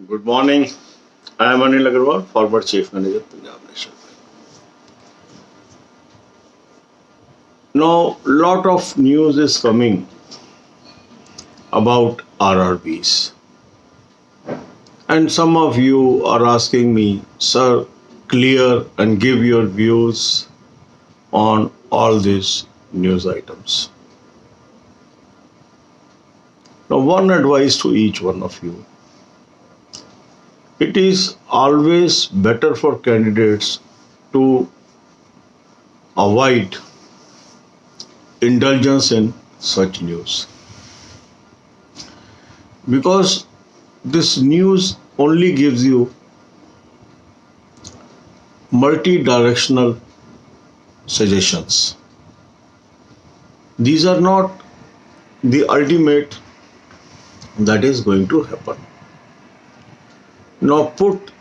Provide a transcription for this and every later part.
Good morning. I am Anil Agarwal, former Chief Manager, Punjab National Bank. Now, lot of news is coming about RRBs, and some of you are asking me, sir, clear and give your views on all these news items. Now, one advice to each one of you: it is always better for candidates to avoid indulgence in such news, because this news only gives you multi-directional suggestions. These are not the ultimate that is going to happen. Now put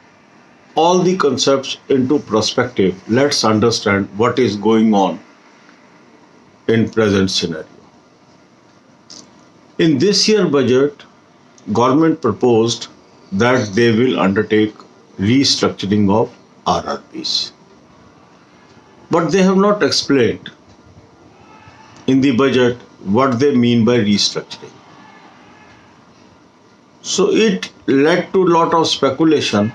all the concepts into perspective. Let's understand what is going on in present scenario. In this year budget, government proposed that they will undertake restructuring of RRBs. But they have not explained in the budget what they mean by restructuring. So it led to a lot of speculation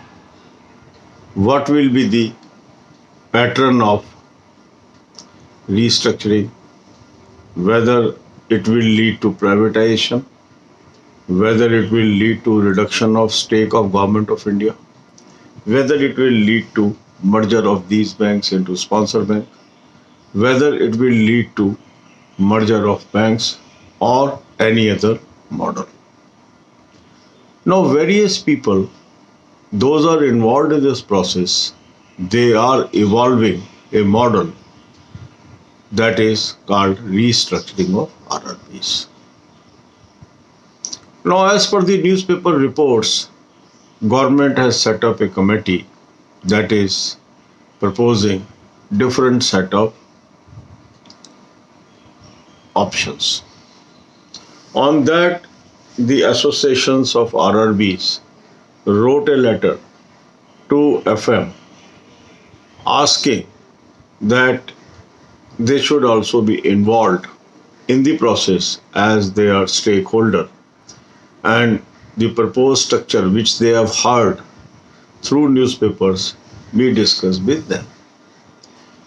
what will be the pattern of restructuring, whether it will lead to privatization, whether it will lead to reduction of stake of Government of India, whether it will lead to merger of these banks into sponsor bank, whether it will lead to merger of banks or any other model. Now various people, those are involved in this process, they are evolving a model that is called restructuring of RRBs. Now, as per the newspaper reports, government has set up a committee that is proposing different set of options. On that, the associations of RRBs wrote a letter to FM asking that they should also be involved in the process as they are stakeholder, and the proposed structure which they have heard through newspapers be discussed with them.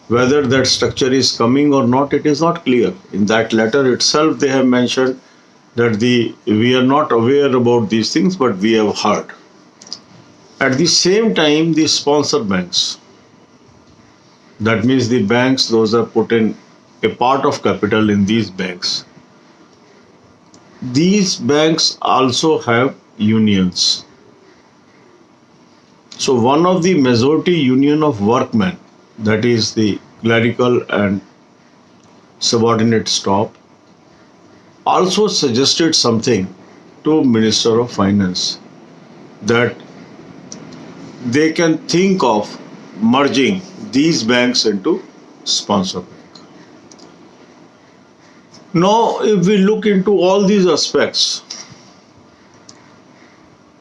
Whether that structure is coming or not, it is not clear. In that letter itself, they have mentioned that we are not aware about these things, but we have heard. At the same time, the sponsor banks, that means the banks, those are put in a part of capital in these banks. These banks also have unions. So one of the majority union of workmen, that is the clerical and subordinate staff, also suggested something to Minister of Finance, that they can think of merging these banks into sponsor bank. Now, if we look into all these aspects,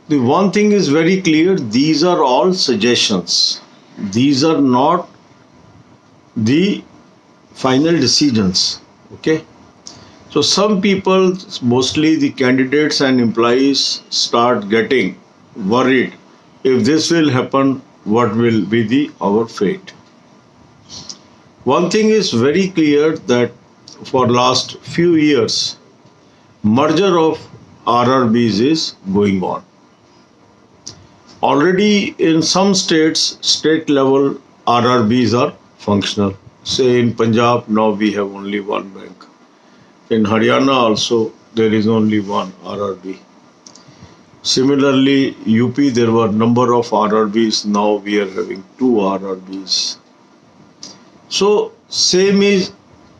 the one thing is very clear: these are all suggestions. These are not the final decisions. Okay. So some people, mostly the candidates and employees, start getting worried. If this will happen, what will be our fate? One thing is very clear, that for last few years, merger of RRBs is going on. Already in some states, state level RRBs are functional. Say in Punjab, now we have only one bank. In Haryana also, there is only one RRB. Similarly, UP, there were number of RRBs. Now we are having two RRBs. So same is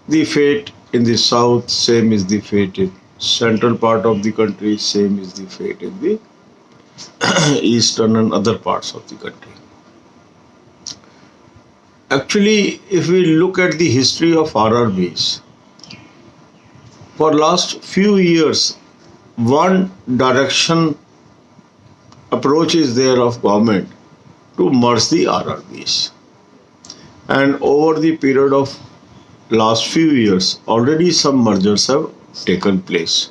the fate in the south, same is the fate in central part of the country, same is the fate in the eastern and other parts of the country. Actually, if we look at the history of RRBs, for last few years, one direction approach is there of government to merge the RRBs. And over the period of last few years, already some mergers have taken place.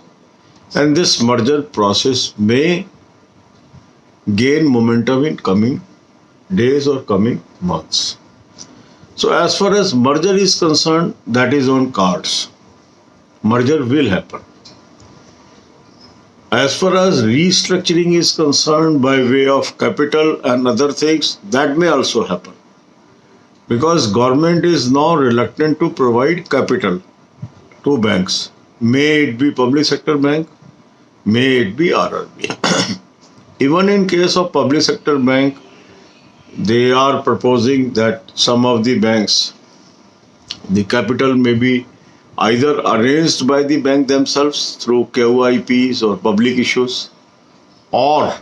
And this merger process may gain momentum in coming days or coming months. So as far as merger is concerned, that is on cards. Merger will happen. As far as restructuring is concerned by way of capital and other things, that may also happen. Because government is now reluctant to provide capital to banks. May it be public sector bank, may it be RRB. Even in case of public sector bank, they are proposing that some of the banks, the capital may be either arranged by the bank themselves through QIPs or public issues, or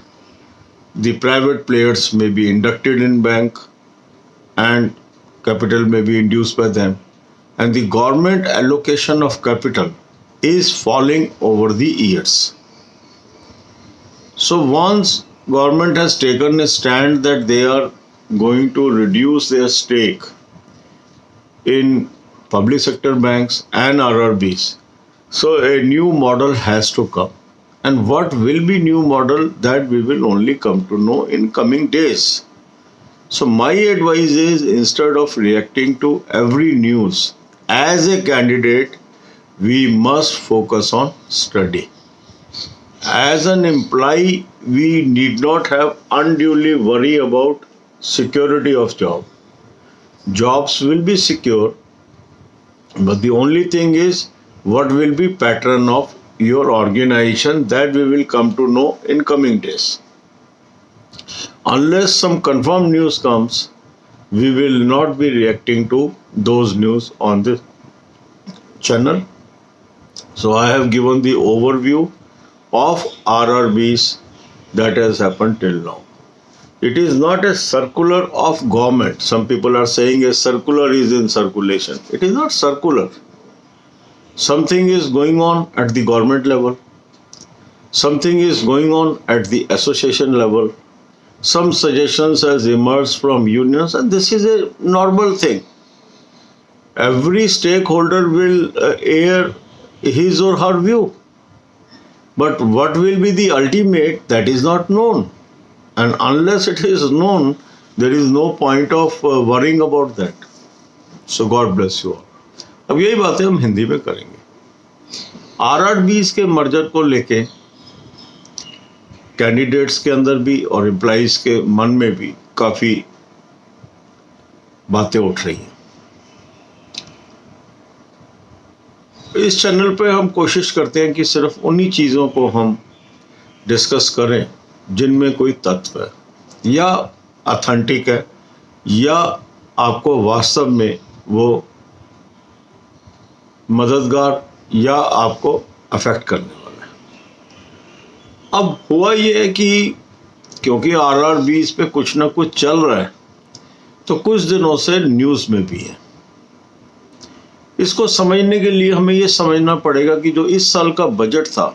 the private players may be inducted in bank and capital may be induced by them. And the government allocation of capital is falling over the years. So once government has taken a stand that they are going to reduce their stake in public sector banks and RRBs, so a new model has to come. And what will be new model, that we will only come to know in coming days. So my advice is, instead of reacting to every news, as a candidate, we must focus on study. As an employee, we need not have unduly worry about security of job. Jobs will be secure, but the only thing is what will be pattern of your organization, that we will come to know in coming days. Unless some confirmed news comes, we will not be reacting to those news on this channel. So I have given the overview of RRBs that has happened till now. It is not a circular of government. Some people are saying a circular is in circulation. It is not circular. Something is going on at the government level. Something is going on at the association level. Some suggestions has emerged from unions, and this is a normal thing. Every stakeholder will air his or her view. But what will be the ultimate, that is not known. And unless it is known, there is no point of worrying about that. So God bless you all. अब यही बातें हम हिंदी में करेंगे. RRBs के merger को लेके candidates के अंदर भी और एम्प्लॉइज के मन में भी काफी बातें उठ रही हैं. इस चैनल पे हम कोशिश करते हैं कि सिर्फ उन्हीं चीज़ों को हम डिस्कस करें जिनमें कोई तत्व है, या ऑथेंटिक है, या आपको वास्तव में वो मददगार या आपको अफेक्ट करने वाला है. अब हुआ ये है कि क्योंकि RRBs पे कुछ ना कुछ चल रहा है, तो कुछ दिनों से न्यूज़ में भी है. इसको समझने के लिए हमें ये समझना पड़ेगा कि जो इस साल का बजट था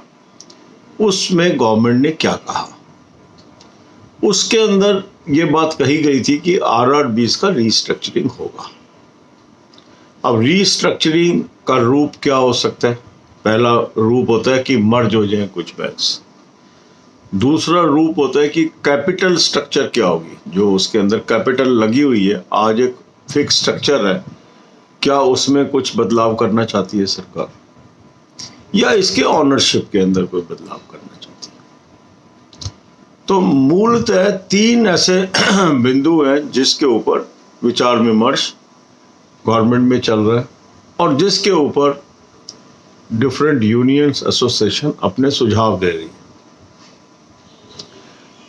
उसमें गवर्नमेंट ने क्या कहा. उसके अंदर ये बात कही गई थी कि RRBs का रीस्ट्रक्चरिंग होगा. अब रीस्ट्रक्चरिंग का रूप क्या हो सकता है? पहला रूप होता है कि मर्ज हो जाए कुछ बैंक्स. दूसरा रूप होता है कि कैपिटल स्ट्रक्चर क्या होगी, जो उसके अंदर कैपिटल लगी हुई है, आज एक फिक्स स्ट्रक्चर है, क्या उसमें कुछ बदलाव करना चाहती है सरकार, या इसके ऑनरशिप के अंदर कोई बदलाव करना चाहती है. तो मूलतः तीन ऐसे बिंदु हैं जिसके ऊपर विचार विमर्श गवर्नमेंट में चल रहा है और जिसके ऊपर डिफरेंट यूनियंस एसोसिएशन अपने सुझाव दे रही है.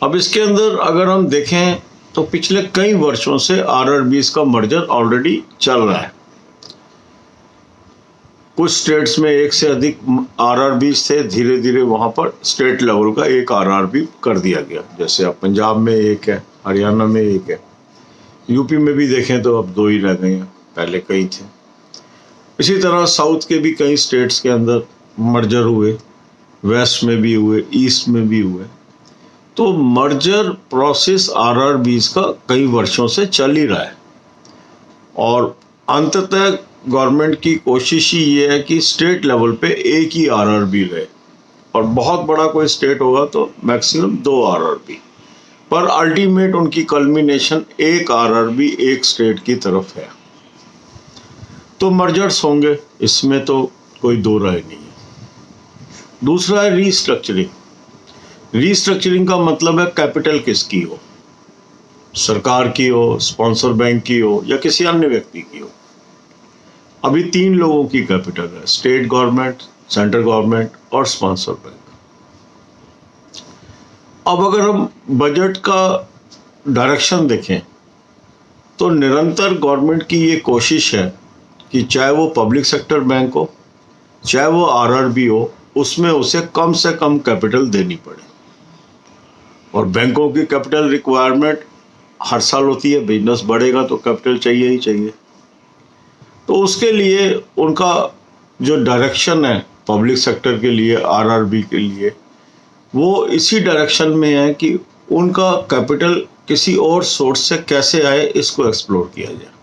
अब इसके अंदर अगर हम देखें तो पिछले कई वर्षों से RRBs का मर्जर ऑलरेडी चल रहा है. कुछ स्टेट्स में एक से अधिक RRBs थे, धीरे धीरे वहाँ पर स्टेट लेवल का एक RRB कर दिया गया. जैसे अब पंजाब में एक है, हरियाणा में एक है, यूपी में भी देखें तो अब 2 ही रह गए हैं, पहले कई थे. इसी तरह साउथ के भी कई स्टेट्स के अंदर मर्जर हुए, वेस्ट में भी हुए, ईस्ट में भी हुए. तो मर्जर प्रोसेस आरआरबीज का कई वर्षों से चल ही रहा है और अंततः गवर्नमेंट की कोशिश ही ये है कि स्टेट लेवल पे एक ही आरआरबी रहे और बहुत बड़ा कोई स्टेट होगा तो मैक्सिमम 2 आरआरबी, पर अल्टीमेट उनकी कल्मिनेशन एक आरआरबी एक स्टेट की तरफ है। तो मर्जर्स होंगे, इसमें तो कोई दो राय नहीं है। दूसरा है रीस्ट्रक्चरिंग। रीस्ट्रक्चरिंग का मतलब है कैपिटल किसकी हो, सरकार की हो, स्पॉन्सर बैंक की हो या किसी अन्य व्यक्ति की हो। अभी 3 लोगों की कैपिटल है, स्टेट गवर्नमेंट, सेंट्रल गवर्नमेंट और स्पॉन्सर बैंक। अब अगर हम बजट का डायरेक्शन देखें तो निरंतर गवर्नमेंट की ये कोशिश है कि चाहे वो पब्लिक सेक्टर बैंक हो, चाहे वो आरआरबी हो, उसमें उसे कम से कम कैपिटल देनी पड़े। और बैंकों की कैपिटल रिक्वायरमेंट हर साल होती है, बिजनेस बढ़ेगा तो कैपिटल चाहिए ही चाहिए। तो उसके लिए उनका जो डायरेक्शन है पब्लिक सेक्टर के लिए, आरआरबी के लिए, वो इसी डायरेक्शन में है कि उनका कैपिटल किसी और सोर्स से कैसे आए इसको एक्सप्लोर किया जाए।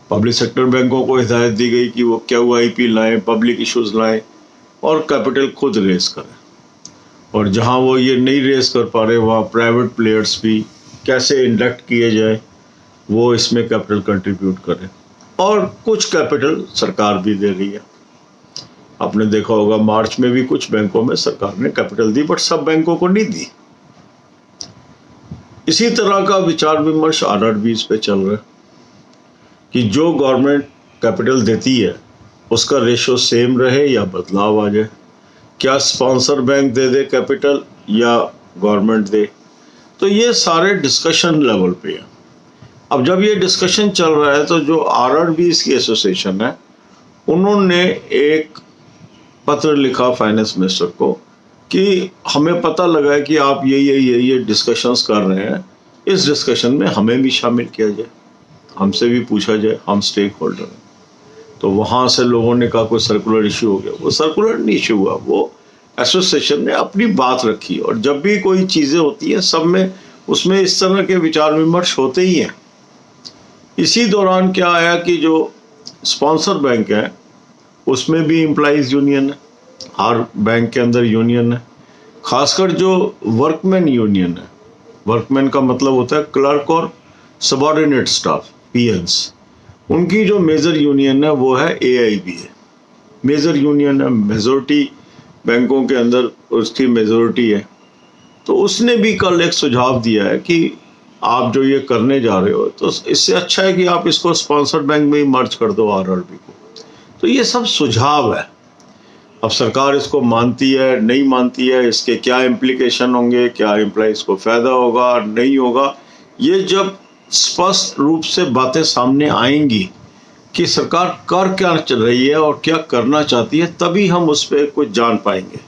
पब्लिक सेक्टर बैंकों को हिदायत दी गई कि वो QIP लाएं, पब्लिक इश्यूज लाएं और कैपिटल खुद रेस करें। और जहां वो ये नहीं रेस कर पा रहे वहाँ प्राइवेट प्लेयर्स भी कैसे इंडक्ट किए जाए, वो इसमें कैपिटल कंट्रीब्यूट करें। और कुछ कैपिटल सरकार भी दे रही है। आपने देखा होगा मार्च में भी कुछ बैंकों में सरकार ने कैपिटल दी, बट सब बैंकों को नहीं दी। इसी तरह का विचार विमर्श आरआरबीज पे चल रहा है कि जो गवर्नमेंट कैपिटल देती है उसका रेशो सेम रहे या बदलाव आ जाए। क्या स्पॉन्सर बैंक दे दे कैपिटल या गवर्नमेंट दे, तो ये सारे डिस्कशन लेवल पे है। अब जब ये डिस्कशन चल रहा है तो जो आरआरबीज की एसोसिएशन है उन्होंने एक पत्र लिखा फाइनेंस मिनिस्टर को कि हमें पता लगा है कि आप ये डिस्कशंस कर रहे हैं, इस डिस्कशन में हमें भी शामिल किया जाए, हमसे भी पूछा जाए, हम स्टेक होल्डर हैं। तो वहाँ से लोगों ने कहा कोई सर्कुलर इशू हो गया। वो सर्कुलर नहीं इशू हुआ, वो एसोसिएशन ने अपनी बात रखी। और जब भी कोई चीज़ें होती हैं सब में उसमें इस तरह के विचार विमर्श होते ही हैं। इसी दौरान क्या आया कि जो स्पॉन्सर बैंक है उसमें भी एम्प्लॉइज यूनियन है, हर बैंक के अंदर यूनियन है। खासकर जो वर्कमैन यूनियन है, वर्कमैन का मतलब होता है क्लर्क और सबऑर्डिनेट स्टाफ, PNs, उनकी जो मेजर यूनियन है वो है AIBA। मेजर यूनियन है, मेजोरिटी बैंकों के अंदर उसकी मेजोरिटी है। तो उसने भी कल एक सुझाव दिया है कि आप जो ये करने जा रहे हो तो इससे अच्छा है कि आप इसको स्पॉन्सर्ड बैंक में ही मर्ज कर दो आरआरबी को। तो ये सब सुझाव है। अब सरकार इसको मानती है नहीं मानती है, इसके क्या इम्प्लीकेशन होंगे, क्या एम्प्लॉइज को फायदा होगा नहीं होगा, ये जब स्पष्ट रूप से बातें सामने आएंगी कि सरकार कर क्या चल रही है और क्या करना चाहती है, तभी हम उस पर कुछ जान पाएंगे।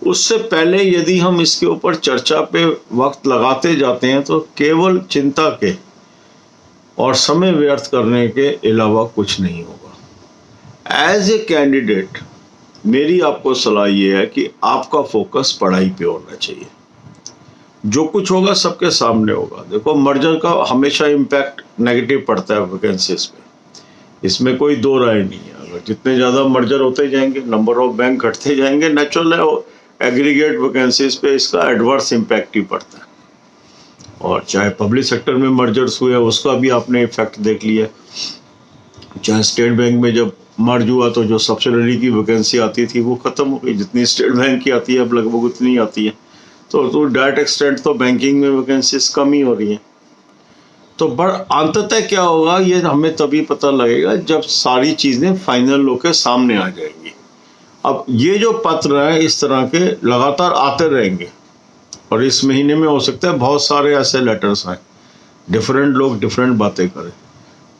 उससे पहले यदि हम इसके ऊपर चर्चा पे वक्त लगाते जाते हैं तो केवल चिंता के और समय व्यर्थ करने के अलावा कुछ नहीं होगा। एज ए कैंडिडेट मेरी आपको सलाह ये है कि आपका फोकस पढ़ाई पे होना चाहिए। जो कुछ होगा सबके सामने होगा। देखो, मर्जर का हमेशा इम्पैक्ट नेगेटिव पड़ता है वैकेंसीज पे, इसमें कोई दो राय नहीं है। अगर जितने ज़्यादा मर्जर होते जाएंगे, नंबर ऑफ बैंक घटते जाएंगे, नेचुरल है एग्रीगेट वैकेंसीज पे इसका एडवर्स इम्पैक्ट ही पड़ता है। और चाहे पब्लिक सेक्टर में मर्जर्स हुए उसका भी आपने इफेक्ट देख लिया। चाहे स्टेट बैंक में जब मर्ज हुआ तो जो सब्सिडरी की वैकेंसी आती थी वो ख़त्म हो गई, जितनी स्टेट बैंक की आती है अब लगभग उतनी आती है। तो डेट एक्सटेंट तो बैंकिंग में वैकेंसीज कम ही हो रही हैं। तो अंततः क्या होगा ये हमें तभी पता लगेगा जब सारी चीज़ें फाइनल होकर सामने आ जाएंगी। अब ये जो पत्र हैं इस तरह के लगातार आते रहेंगे और इस महीने में हो सकता है बहुत सारे ऐसे लेटर्स आए, डिफरेंट लोग डिफरेंट बातें करें।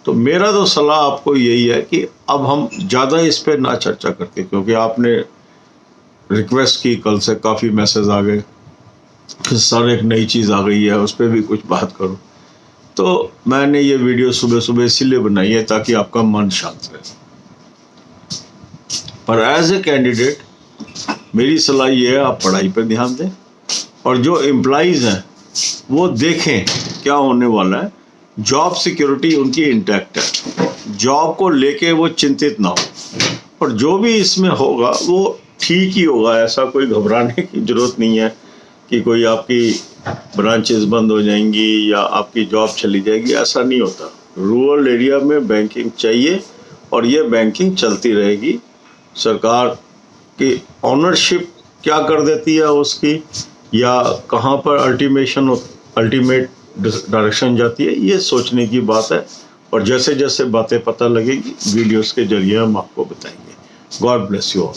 तो मेरा तो सलाह आपको यही है कि अब हम ज़्यादा इस पर ना चर्चा करते, क्योंकि आपने रिक्वेस्ट की, कल से काफ़ी मैसेज आ गए, सर एक नई चीज़ आ गई है उस पर भी कुछ बात करो। तो मैंने ये वीडियो सुबह सुबह इसीलिए बनाई है ताकि आपका मन शांत रहे। पर एज ए कैंडिडेट मेरी सलाह ये है आप पढ़ाई पर ध्यान दें और जो एम्प्लॉइज़ हैं वो देखें क्या होने वाला है। जॉब सिक्योरिटी उनकी इंटैक्ट है, जॉब को लेके वो चिंतित ना हो, और जो भी इसमें होगा वो ठीक ही होगा। ऐसा कोई घबराने की ज़रूरत नहीं है कि कोई आपकी ब्रांचेस बंद हो जाएंगी या आपकी जॉब चली जाएगी, ऐसा नहीं होता। रूरल एरिया में बैंकिंग चाहिए और ये बैंकिंग चलती रहेगी। सरकार की ऑनरशिप क्या कर देती है उसकी, या कहाँ पर अल्टीमेट डायरेक्शन जाती है, ये सोचने की बात है। और जैसे जैसे बातें पता लगेगी वीडियोस के जरिए हम आपको बताएंगे। God bless you all.